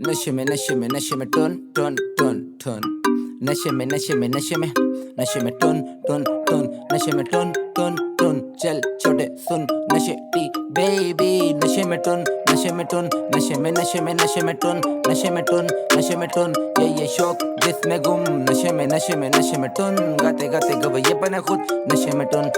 नशे में ton ton ton ton, नशे में टन टन टन, नशे में टन टन टन। चल छोटे सुन नशे टी बेबी, नशे में टन नशे में टन, ये शौक जिसमें गुम। नशे में टन, गाते गाते गवैये बने खुद। नशे में टन,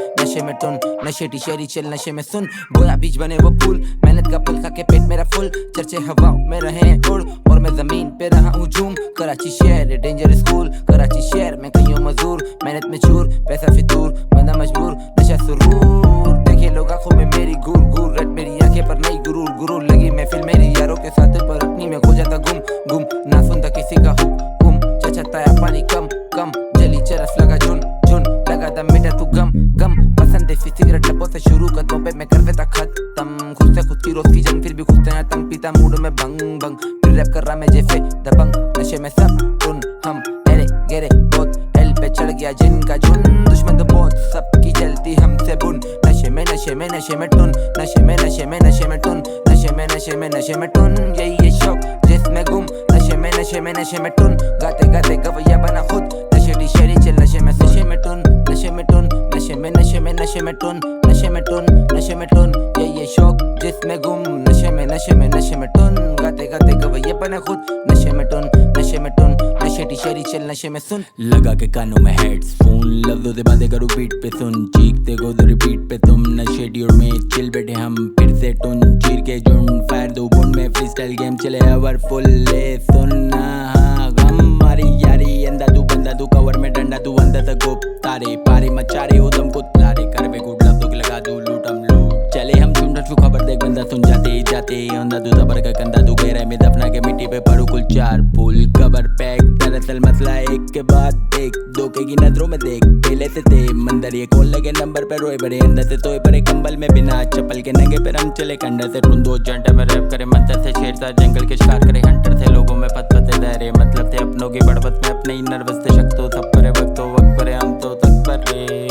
नशे टी शेरी चल नशे में सुन। बोया बीच बने वो फूल, मेहनत का फल खा के पेट मेरा फुल। चर्चे हवाओं में रहे उड़ और मैं जमीन पे रहा हूँ झूम। कराची शहर डेंजर स्कूल, कराची शहर में कईयों मजदूर, मेहनत में चूर पैसा फितूर, बंदा मजबूर नशा सुरूर। देखे लोग आंखों में मेरी घूर घूर, रट मेरी आंखें पर नई गुरूर गुरूर। लगी महफिल मेरी यारों के साथ पर अपनी में खो जाता गुम गुम, ना सुनता किसी का हुक्म। चचता है पानी कम कम, जली चरस लगा झुन झुन, लगा दम मिटा तू गम गम। पसंद है सिगरेट टप्पो से शुरू कदमों पे मैं कर देता खत्म। खुद से खुद की रोज की जंग, फिर भी खुद से तंग। पीता मूड में भंग भंग, फिर रैप कर रहा मैं जैसे दबंग। नशे में सब टुन हम एरे गेरे बहुत, एल पे चढ़ गया जिनका झुंड। दुश्मन तो बहुत सबकी चलती हमसे बुन। नशे में टुन, नशे में टुन, यही शौक जिसमें गुम। नशे में टुन, गाते गाते गवैया बना खुद। नशे टी शेरी चल नशे में टुन, नशे में टुन, ये शौक जिसमें गुम। नशे में टुन, गाते गाते गवैये बने खुद। नशे में टुन, नशे टी शेरी चल नशे में सुन। लगा के कानों में हेडफोन, लफ्जों से बातें करूँ बीट पे सुन। चीखते को तो रिपीट पे तुम, नशे टी और में चिल बैठे हम फिर से टुन। चीर के झुंड फायर दो बुंड में, फ्री स्टाइल गेम चले अवर फुल। ले सुनना हाँ गम मारी यारी, अंधा तू बंदा तू कवर में डंडा तू अंदर तक गुप। तारे पारे मचारे उदम कुतलारे, कर बे गुड लफ्जों की लगा दू लूटम लूट। चले हम सुन तू खबर देख बंदा सुन जाते जाते। अंधा तू दबर का कंधा तू गहरा में दफना के मिट्टी पे पड़ू कुल चार फूल कबर पैक। दरअसल मसला एक के बाद एक, धोखे की नजरों में देख पहले से थे मंदर। ये कॉल लगे नंबर पे रोए बड़े, अंदर से तोए बड़े कंबल में बिना चप्पल के नंगे पे हम चले कंडर से। टून 2 घंटे में रैप करे मंतर से, शेरशाह जंगल के शिकार करे हंटर से। लोगों में पतपते दायरे मतलब थे अपनों की बढ़वत में, अपने ही नर्वस थे शक तो सब परे वक्त तो वक्त परे हम तो तत्पर रे।